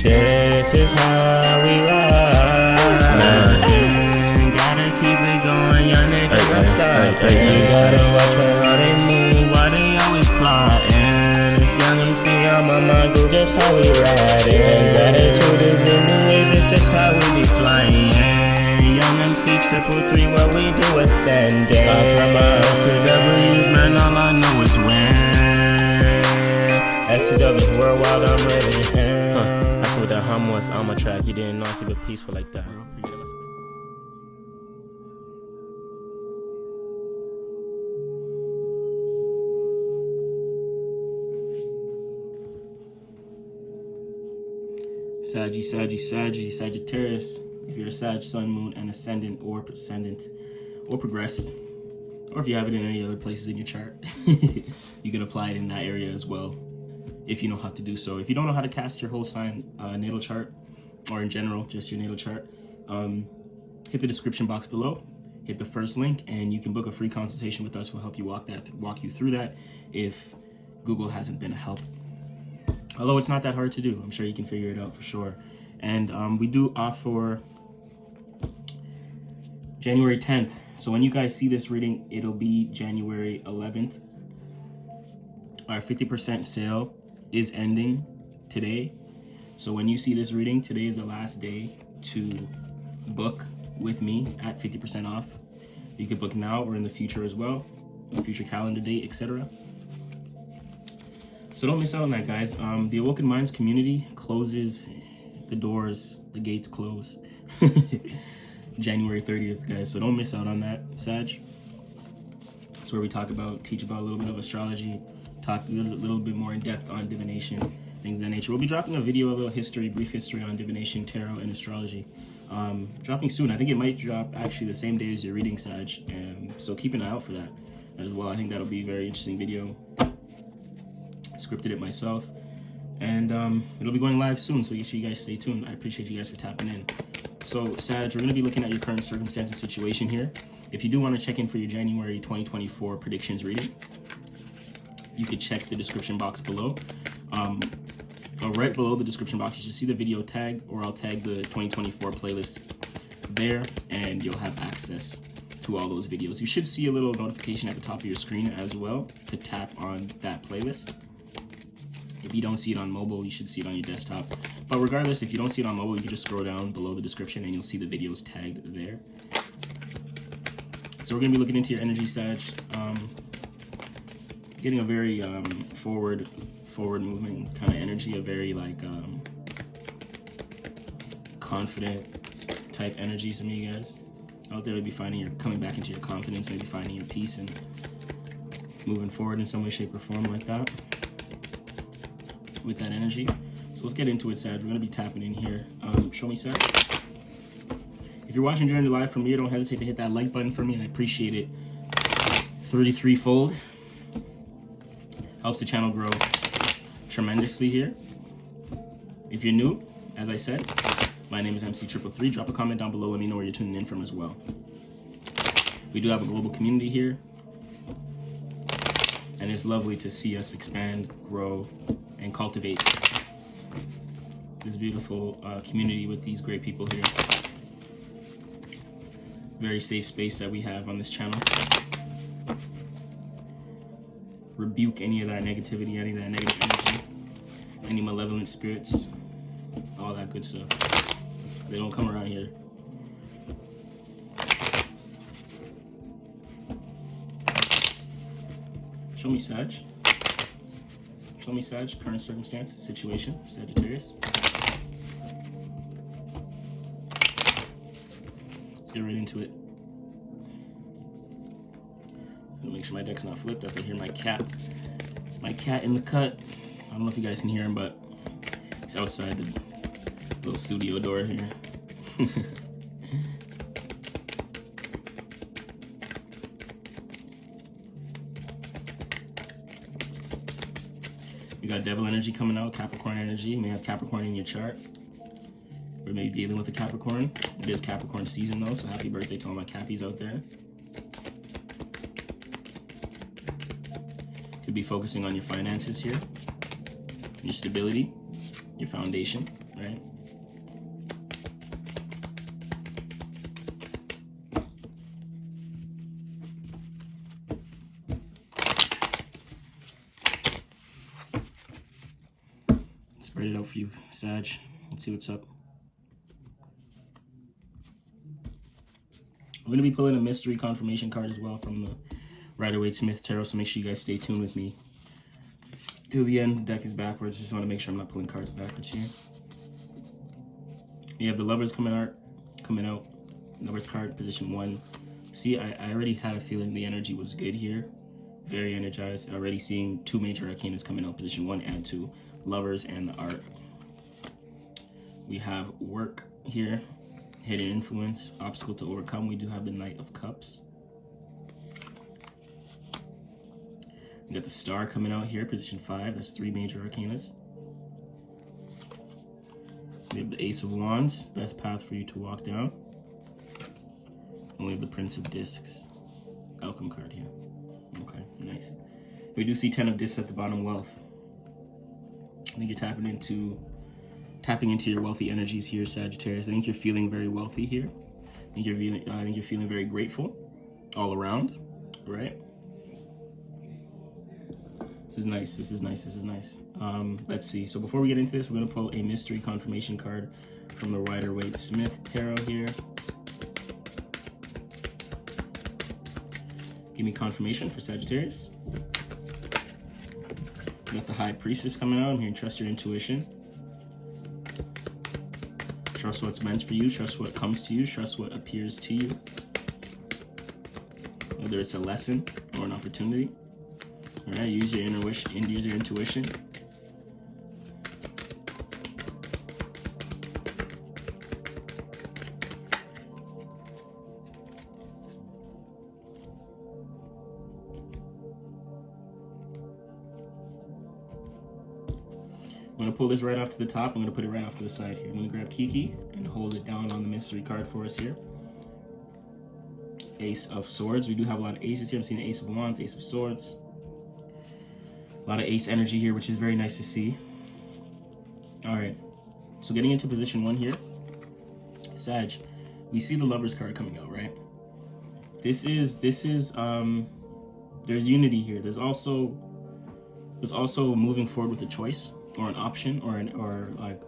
This is how we ride. Gotta keep it going, young nigga, don't stop. Gotta watch how they move, why they always plotting. It's young MC on my mind, go, that's how we ride. Gratitude is in the wave, it's just how we be flying. Young MC 333, what we do ascending. I turn my SCWs, man, all I know is win. SCWs worldwide, I'm ready. That's what that hum was on my track. You didn't know I keep it peaceful like that. Sagittarius. If you're a Sag, Sun, Moon, and Ascendant, or progressed, or if you have it in any other places in your chart, you can apply it in that area as well, if you know how to do so. If you don't know how to cast your whole sign natal chart, or in general, just your natal chart, hit the description box below, hit the first link, and you can book a free consultation with us. We'll help you walk you through that if Google hasn't been a help. Although it's not that hard to do, I'm sure you can figure it out for sure. And we do offer January 10th. So when you guys see this reading, it'll be January 11th. Our 50% sale is ending today. So when you see this reading, today is the last day to book with me at 50% off. You can book now or in the future as well, future calendar date, etc. So don't miss out on that, guys. The Awoken Minds community closes the doors, the gates close January 30th, guys. So don't miss out on that, Sag. That's where we teach about a little bit of astrology, talk a little bit more in depth on divination, things of that nature. We'll be dropping a video, a little brief history on divination, tarot, and astrology. Dropping soon. I think it might drop actually the same day as your reading, Sag. So keep an eye out for that as well. I think that'll be a very interesting video. I scripted it myself, and it'll be going live soon, so make sure you guys stay tuned. I appreciate you guys for tapping in. So Sag, we're going to be looking at your current circumstances situation here. If you do want to check in for your January 2024 predictions reading, you could check the description box below. Or right below the description box, you should see the video tag, or I'll tag the 2024 playlist there, and you'll have access to all those videos. You should see a little notification at the top of your screen as well to tap on that playlist. If you don't see it on mobile, you should see it on your desktop. But regardless, if you don't see it on mobile, you can just scroll down below the description and you'll see the videos tagged there. So we're going to be looking into your energy, Sag. Getting a very forward moving kind of energy, a very like confident type energy. Some of you guys out there will be coming back into your confidence, maybe finding your peace and moving forward in some way, shape, or form like that with that energy. So let's get into it, Sag. We're going to be tapping in here. Show me, Sag. If you're watching during the live premiere, don't hesitate to hit that like button for me. I appreciate it 33-fold. Helps the channel grow tremendously here. If you're new, as I said, my name is MC333. Drop a comment down below. Let me know where you're tuning in from as well. We do have a global community here, and it's lovely to see us expand, grow, and cultivate this beautiful community with these great people here. Very safe space that we have on this channel. Rebuke any of that negativity, any of that negative energy, any malevolent spirits, all that good stuff. They don't come around here. Show me, Sag. Show me, Sag, current circumstance, situation, Sagittarius. Let's get right into it. I'm gonna make sure my deck's not flipped as I hear my cat in the cut. I don't know if you guys can hear him, but he's outside the little studio door here. You got devil energy coming out, Capricorn energy. You may have Capricorn in your chart, or maybe dealing with a Capricorn. It is Capricorn season though, so happy birthday to all my Cappies out there. Could be focusing on your finances here, your stability, your foundation. right? Spread it out for you, Sag. Let's see what's up. I'm going to be pulling a mystery confirmation card as well from the Rider-Waite-Smith Tarot, so make sure you guys stay tuned with me till the end. The deck is backwards. Just want to make sure I'm not pulling cards backwards here. You have the Lovers coming out. Lovers card, position 1. See, I already had a feeling the energy was good here. Very energized. Already seeing 2 major arcanas coming out, position 1 and 2. Lovers and the art. We have work here. Hidden influence, obstacle to overcome. We do have the Knight of Cups. We got the Star coming out here, position 5. That's 3 major arcanas. We have the Ace of Wands, best path for you to walk down. And we have the Prince of Discs, outcome card here. Okay, nice. We do see 10 of Discs at the bottom, wealth. I think you're tapping into your wealthy energies here, Sagittarius. I think you're feeling very wealthy here. I think you're feeling very grateful all around, right? This is nice. This is nice. This is nice. Let's see. So before we get into this, we're going to pull a mystery confirmation card from the Rider-Waite-Smith Tarot here. Give me confirmation for Sagittarius. We got the High Priestess coming out. I'm hearing trust your intuition. Trust what's meant for you. Trust what comes to you. Trust what appears to you. Whether it's a lesson or an opportunity. All right, use your intuition. Use your intuition. I'm going to pull this right off to the top. I'm going to put it right off to the side here. I'm going to grab Kiki and hold it down on the mystery card for us here. Ace of Swords. We do have a lot of aces here. I'm seeing Ace of Wands, Ace of Swords. A lot of ace energy here, which is very nice to see. All right. So getting into position 1 here. Sag, we see the Lovers card coming out, right? This is there's unity here. There's also moving forward with a choice or an option or like,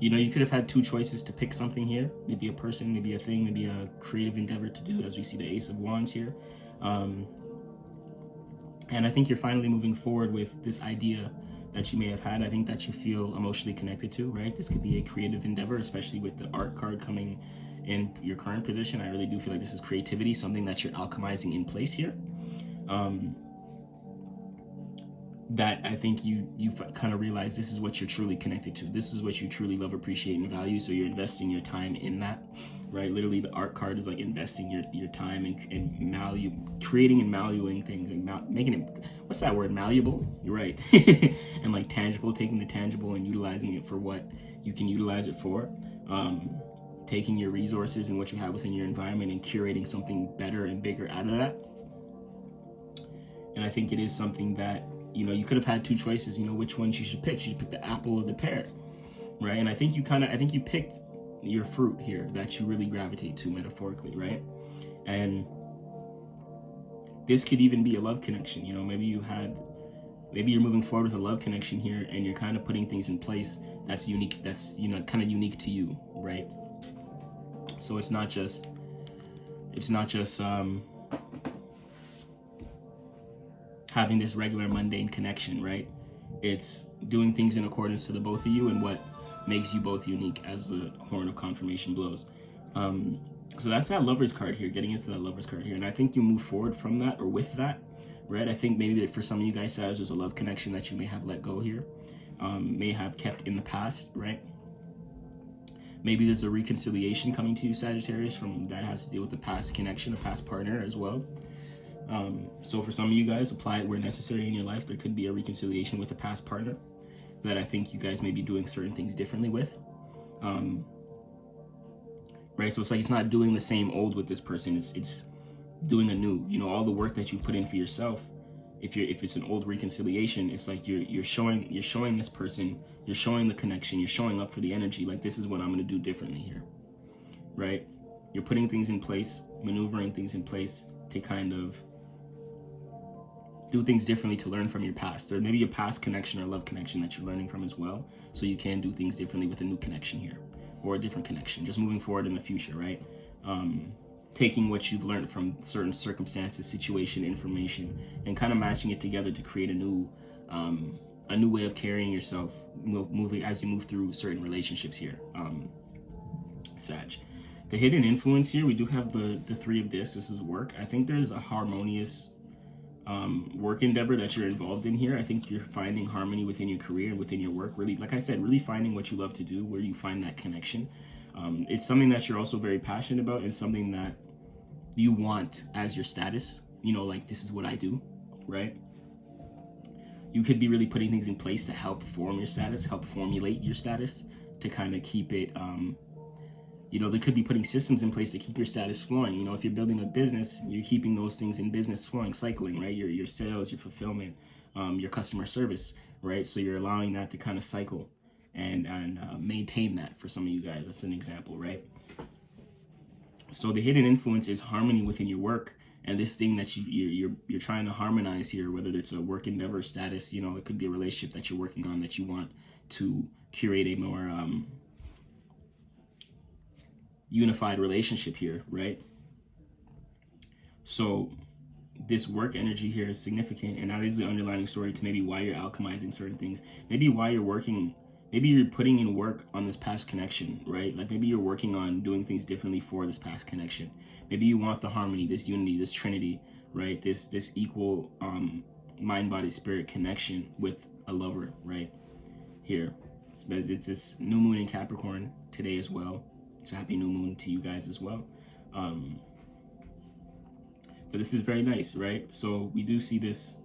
you know, you could have had 2 choices to pick something here. Maybe a person, maybe a thing, maybe a creative endeavor to do, as we see the Ace of Wands here. And I think you're finally moving forward with this idea that you may have had. I think that you feel emotionally connected to, right? This could be a creative endeavor, especially with the art card coming in your current position. I really do feel like this is creativity, something that you're alchemizing in place here. That I think you kind of realize this is what you're truly connected to. This is what you truly love, appreciate, and value. So you're investing your time in that, right? Literally, the art card is like investing your time and creating and valuing things, and making it, what's that word? Malleable? You're right. And like tangible, taking the tangible and utilizing it for what you can utilize it for. Taking your resources and what you have within your environment and curating something better and bigger out of that. And I think it is something that, you know, you could have had 2 choices, you know, which ones you should pick. You should pick the apple or the pear, right? And I think you picked your fruit here that you really gravitate to metaphorically, right? And this could even be a love connection, you know, maybe you're moving forward with a love connection here and you're kind of putting things in place that's unique, that's, you know, kind of unique to you, right? So it's not just having this regular mundane connection, right? It's doing things in accordance to the both of you and what makes you both unique as the horn of confirmation blows. So that's that Lovers card here, getting into that Lovers card here. And I think you move forward from that or with that, right? I think maybe that for some of you guys, there's a love connection that you may have let go here, may have kept in the past, right? Maybe there's a reconciliation coming to you, Sagittarius, from that has to deal with the past connection, a past partner as well. So for some of you guys, apply it where necessary in your life. There could be a reconciliation with a past partner that I think you guys may be doing certain things differently with. Right? So it's like it's not doing the same old with this person. It's doing anew. You know, all the work that you put in for yourself if it's an old reconciliation, it's like you're showing this person, you're showing the connection, you're showing up for the energy, like this is what I'm going to do differently here, right? You're putting things in place, maneuvering things in place to kind of do things differently, to learn from your past, or maybe your past connection or love connection that you're learning from as well, so you can do things differently with a new connection here, or a different connection, just moving forward in the future, right? Taking what you've learned from certain circumstances, situation, information, and kind of matching it together to create a new way of carrying yourself, moving as you move through certain relationships here, Sag. The hidden influence here, we do have the Three of Discs. This is work. I think there's a harmonious work endeavor that you're involved in here. I think you're finding harmony within your career and within your work. Really, like I said, really finding what you love to do, where you find that connection. It's something that you're also very passionate about, and something that you want as your status. You know, like, this is what I do, right? You could be really putting things in place to help form your status, help formulate your status, to kind of keep it, you know, they could be putting systems in place to keep your status flowing. You know, if you're building a business, you're keeping those things in business flowing, cycling, right? Your sales, your fulfillment, your customer service, right? So you're allowing that to kind of cycle and maintain that for some of you guys. That's an example, right? So the hidden influence is harmony within your work, and this thing that you're trying to harmonize here, whether it's a work endeavor, status, you know, it could be a relationship that you're working on that you want to curate a more unified relationship here, right? So this work energy here is significant, and that is the underlying story to maybe why you're alchemizing certain things, maybe why you're working, maybe you're putting in work on this past connection, right? Like maybe you're working on doing things differently for this past connection. Maybe you want the harmony, this unity, this trinity, right? This equal mind, body, spirit connection with a lover, right? Here, it's this new moon in Capricorn today as well. So happy new moon to you guys as well. But this is very nice, right? So we do see this,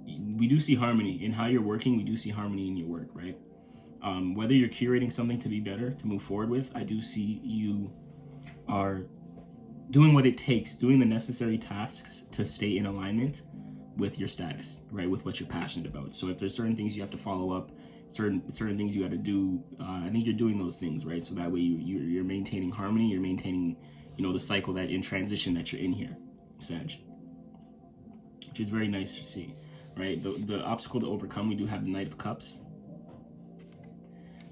we do see harmony in how you're working. We do see harmony in your work, right? Whether you're curating something to be better, to move forward with, I do see you are doing what it takes, doing the necessary tasks to stay in alignment with your status, right? With what you're passionate about. So if there's certain things you have to follow up, certain things you got to do, I think you're doing those things, right? So that way you're maintaining harmony, you're maintaining, you know, the cycle that in transition that you're in here, Sag, which is very nice to see, right? The obstacle to overcome, we do have the Knight of Cups.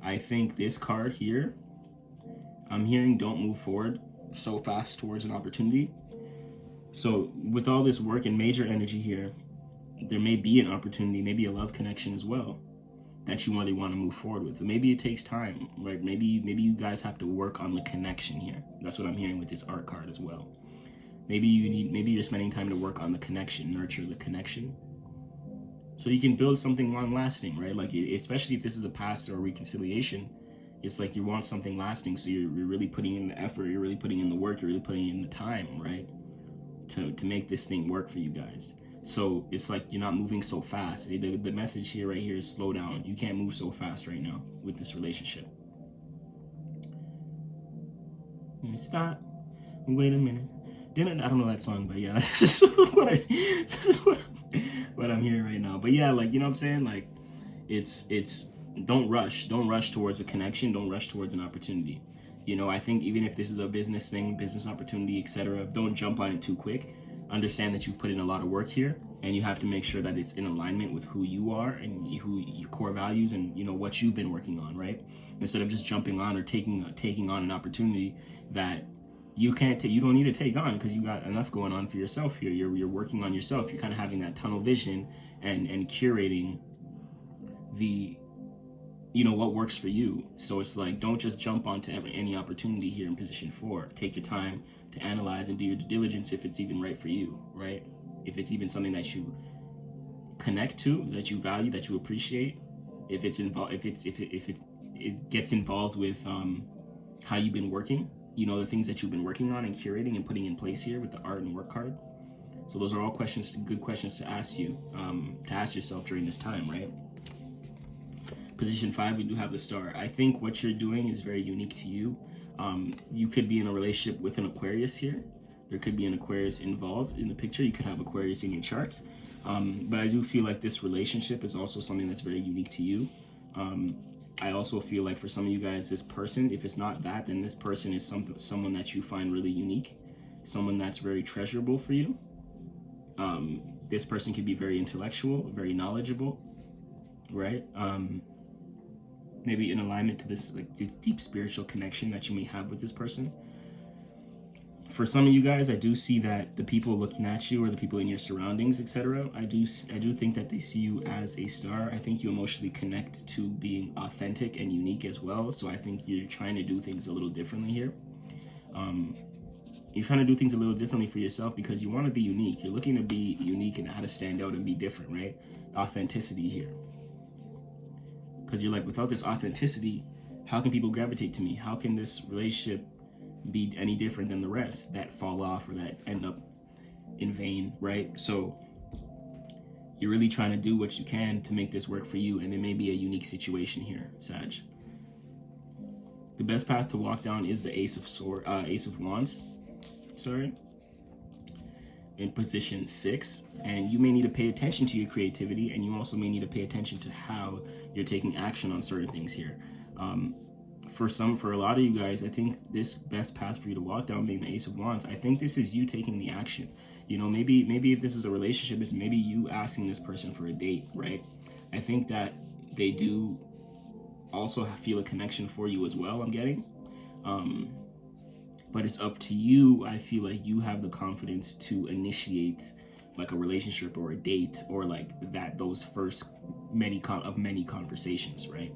I think this card here, I'm hearing don't move forward so fast towards an opportunity. So with all this work and major energy here, there may be an opportunity, maybe a love connection as well, that you really want to move forward with. Maybe it takes time, right? Maybe you guys have to work on the connection here. That's what I'm hearing with this art card as well. Maybe you're spending time to work on the connection, nurture the connection, so you can build something long lasting, right? Like, especially if this is a past or a reconciliation, it's like you want something lasting. So you're really putting in the effort, you're really putting in the work, you're really putting in the time, right? To make this thing work for you guys. So it's like you're not moving so fast. The message here, right here, is slow down. You can't move so fast right now with this relationship. Let me stop. Wait a minute. I don't know that song, but yeah, this is what I'm hearing right now. But yeah, like, you know what I'm saying? Like, it's don't rush towards a connection. Don't rush towards an opportunity. You know, I think even if this is a business thing, business opportunity, etc., don't jump on it too quick. Understand that you've put in a lot of work here, and you have to make sure that it's in alignment with who you are and who your core values and, you know, what you've been working on, right? Instead of just jumping on or taking on an opportunity that you can't you don't need to take on, because you got enough going on for yourself here. You're working on yourself. You're kind of having that tunnel vision and curating the, you know, what works for you. So it's like, don't just jump onto any opportunity here in position 4. Take your time to analyze and do your due diligence if it's even right for you, right? If it's even something that you connect to, that you value, that you appreciate. If it's involved, if it gets involved with how you've been working, you know, the things that you've been working on and curating and putting in place here with the art and work card. So those are all questions, good questions to ask you, to ask yourself during this time, right? Position 5, we do have the Star. I think what you're doing is very unique to you. You could be in a relationship with an Aquarius here. There could be an Aquarius involved in the picture. You could have Aquarius in your chart. But I do feel like this relationship is also something that's very unique to you. I also feel like for some of you guys, this person, if it's not that, then this person is someone that you find really unique, someone that's very treasurable for you. This person can be very intellectual, very knowledgeable, right? Maybe in alignment to this like deep spiritual connection that you may have with this person. For some of you guys, I do see that the people looking at you or the people in your surroundings, etc., I do think that they see you as a star. I think you emotionally connect to being authentic and unique as well. So I think you're trying to do things a little differently here. You're trying to do things a little differently for yourself because you want to be unique. You're looking to be unique and how to stand out and be different, right? Authenticity here. Because you're like, without this authenticity, how can people gravitate to me? How can this relationship be any different than the rest that fall off or that end up in vain, right? So you're really trying to do what you can to make this work for you, and it may be a unique situation here, Sag. The best path to walk down is the Ace of Wands, in position 6, and you may need to pay attention to your creativity, and you also may need to pay attention to how you're taking action on certain things here. For a lot of you guys, I think this best path for you to walk down being the Ace of Wands, I think this is you taking the action. You know, maybe if this is a relationship, it's maybe you asking this person for a date, right? I think that they do also feel a connection for you as well, I'm getting. But it's up to you. I feel like you have the confidence to initiate like a relationship or a date or like those first many conversations, right?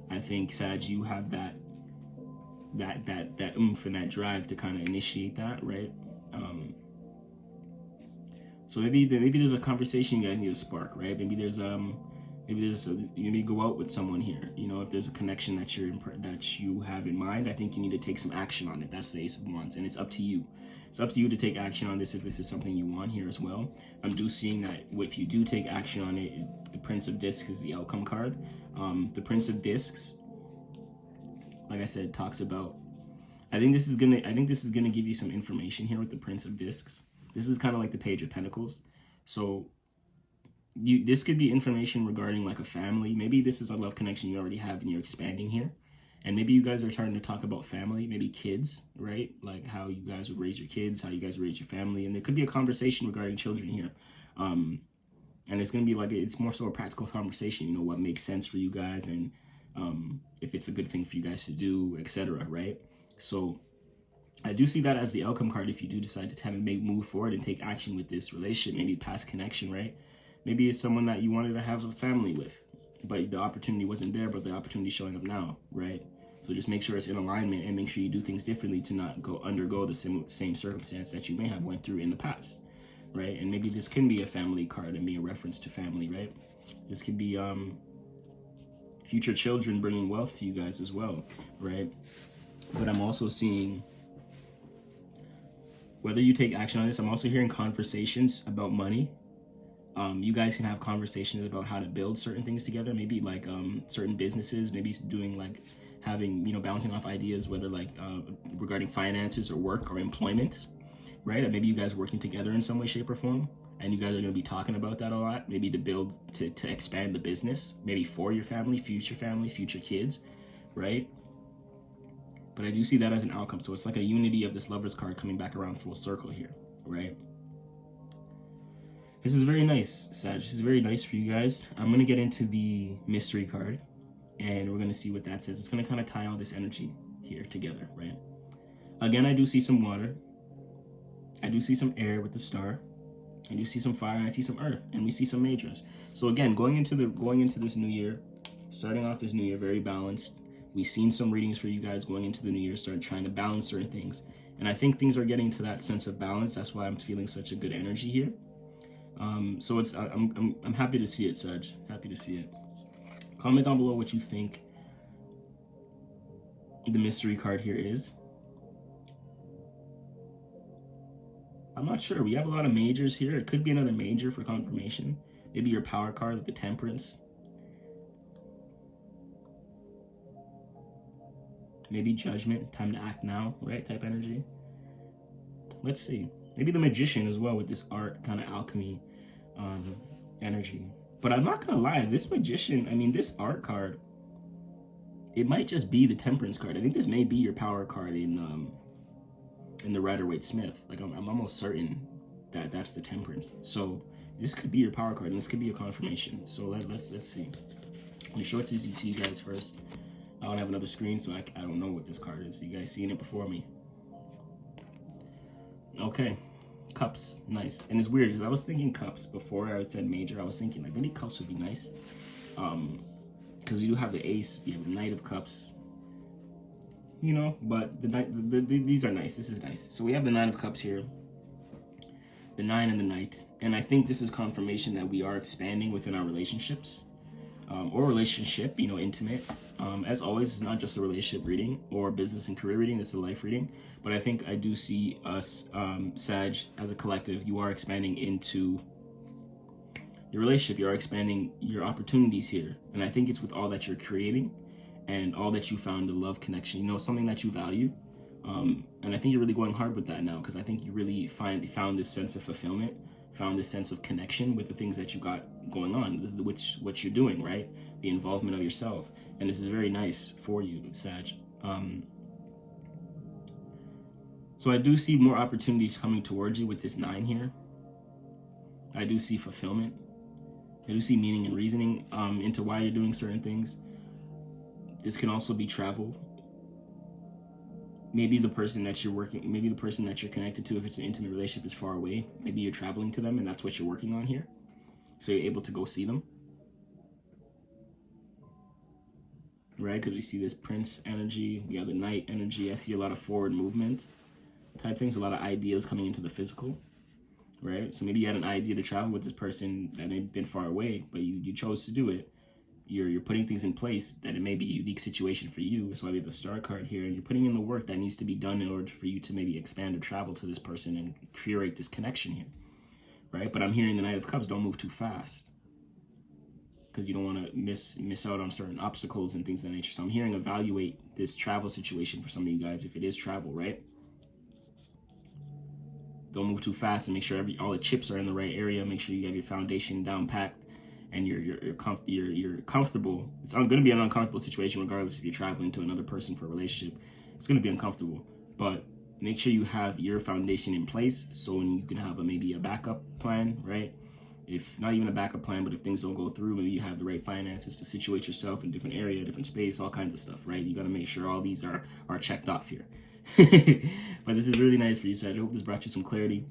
I think, Sag, you have that oomph and that drive to kind of initiate that, right? So maybe there's a conversation you guys need to spark, right? Maybe go out with someone here. You know, if there's a connection that you have in mind, I think you need to take some action on it. That's the Ace of Wands, and it's up to you. It's up to you to take action on this if this is something you want here as well. I'm seeing that if you do take action on it, the Prince of Discs is the outcome card. The Prince of Discs, like I said, talks about. I think this is gonna give you some information here with the Prince of Discs. This is kind of like the Page of Pentacles. So this could be information regarding like a family. Maybe this is a love connection you already have and you're expanding here. And maybe you guys are starting to talk about family, maybe kids, right? Like how you guys would raise your kids, how you guys raise your family. And there could be a conversation regarding children here. And it's going to be like, it's more so a practical conversation, you know, what makes sense for you guys and if it's a good thing for you guys to do, etc., right? So I do see that as the outcome card if you do decide to kind of move forward and take action with this relationship, maybe past connection, right? Maybe it's someone that you wanted to have a family with, but the opportunity wasn't there, but the opportunity is showing up now, right? So just make sure it's in alignment and make sure you do things differently to not undergo the same circumstance that you may have went through in the past, right? And maybe this can be a family card and be a reference to family, right? This could be future children bringing wealth to you guys as well, right? But I'm also seeing, whether you take action on this, I'm also hearing conversations about money. You guys can have conversations about how to build certain things together, maybe like certain businesses, maybe doing like having, you know, bouncing off ideas, whether like regarding finances or work or employment, right? Or maybe you guys working together in some way, shape, or form, and you guys are going to be talking about that a lot, maybe to build, to expand the business, maybe for your family, future kids, right? But I do see that as an outcome. So it's like a unity of this Lover's card coming back around full circle here, right? This is very nice, Sag. This is very nice for you guys. I'm going to get into the mystery card, and we're going to see what that says. It's going to kind of tie all this energy here together, right? Again, I do see some water. I do see some air with the star. I do see some fire, and I see some earth, and we see some majors. So again, going into this new year, starting off this new year very balanced. We've seen some readings for you guys going into the new year, start trying to balance certain things. And I think things are getting to that sense of balance. That's why I'm feeling such a good energy here. So it's I'm happy to see it, Sag. Happy to see it. Comment down below what you think the mystery card here is. I'm not sure. We have a lot of majors here. It could be another major for confirmation. Maybe your power card with the Temperance. Maybe Judgment, time to act now, right? Type energy. Let's see. Maybe the Magician as well with this art kind of alchemy energy. But I'm not gonna lie, this magician, I mean, this art card, it might just be the temperance card. I think this may be your power card in the Rider-Waite-Smith. Like I'm almost certain that that's the temperance. So this could be your power card, and this could be a confirmation. So let's see. Let me show it to you guys first. I don't have another screen, so I don't know what this card is. You guys seeing it before me? Okay, cups, nice. And it's weird because I was thinking cups before I said major. I was thinking like maybe cups would be nice, because we do have the ace, we have the knight of cups, you know. But these are nice. This is nice. So we have the 9 of cups here, the 9 and the knight, and I think this is confirmation that we are expanding within our relationships, or relationship, you know, intimate. As always, it's not just a relationship reading or business and career reading, it's a life reading. But I think I do see us, Sag, as a collective, you are expanding into your relationship, you are expanding your opportunities here. And I think it's with all that you're creating and all that you found a love connection, you know, something that you value. And I think you're really going hard with that now, because I think you really found this sense of fulfillment, found this sense of connection with the things that you got going on, which what you're doing, right? The involvement of yourself. And this is very nice for you, Sag. So I do see more opportunities coming towards you with this 9 here. I do see fulfillment. I do see meaning and reasoning into why you're doing certain things. This can also be travel. Maybe the person that you're connected to, if it's an intimate relationship, is far away. Maybe you're traveling to them and that's what you're working on here. So you're able to go see them. Right? Because we see this Prince energy, we have the Knight energy. I see a lot of forward movement type things, a lot of ideas coming into the physical. Right? So maybe you had an idea to travel with this person that had been far away, but you chose to do it. You're putting things in place that it may be a unique situation for you. That's why we have the Star card here, and you're putting in the work that needs to be done in order for you to maybe expand or travel to this person and curate this connection here, right? But I'm hearing the Knight of Cups, don't move too fast, because you don't want to miss out on certain obstacles and things of that nature. So I'm hearing evaluate this travel situation for some of you guys, if it is travel, right? Don't move too fast, and make sure all the chips are in the right area. Make sure you have your foundation down packed, and you're comfortable. It's going to be an uncomfortable situation regardless if you're traveling to another person for a relationship. It's going to be uncomfortable, but make sure you have your foundation in place, so you can have maybe a backup plan, right? If not even a backup plan, but if things don't go through, maybe you have the right finances to situate yourself in a different area, different space, all kinds of stuff, right? You got to make sure all these are checked off here. But this is really nice for you, Sag. I hope this brought you some clarity.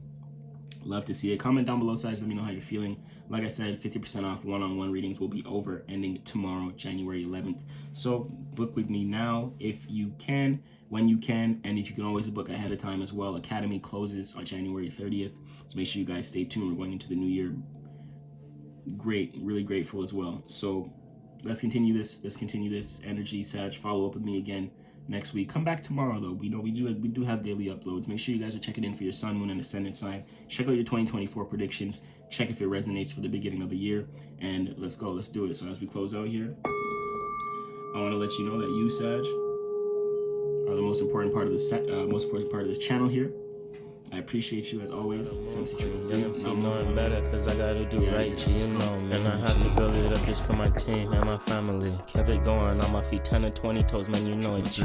Love to see it. Comment down below, Sag. Let me know how you're feeling. Like I said, 50% off one-on-one readings will be over, ending tomorrow, January 11th. So book with me now if you can, when you can, and if you can always book ahead of time as well. Academy closes on January 30th, so make sure you guys stay tuned. We're going into the new year. Great, really grateful as well. So let's continue this energy, Sag. Follow up with me again next week. Come back tomorrow though. We do have daily uploads. Make sure you guys are checking in for your sun, moon, and ascendant sign. Check out your 2024 predictions. Check if it resonates for the beginning of the year. And let's go. Let's do it. So as we close out here, I want to let you know that you, Sag, are the most important part of this channel here. I appreciate you as always. Knowing better, cause I gotta do right, G, you know, man. I have to build it up just for my team and my family. Kept it going on my feet, 10 to 20 toes, man, you know it, G.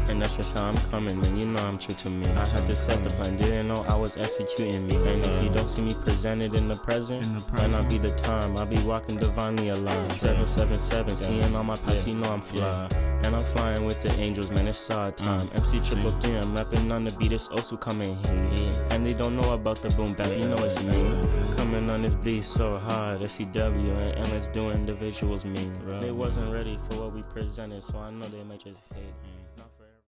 And that's just how I'm coming, man, you know I'm true to me. I had to set the plan, didn't know I was executing me. And if you don't see me presented in the present, might not be the time. I'll be walking divinely alive. 777, seeing all my past, you know I'm fly. And I'm flying with the angels, man, it's saw time. MC triple 3, I'm rapping on the beat, it's also coming here. And they don't know about the boom bap, you know it's me. Coming on this beat so hard, SCW, and let's do individuals me. They wasn't ready for what we presented, so I know they might just hate.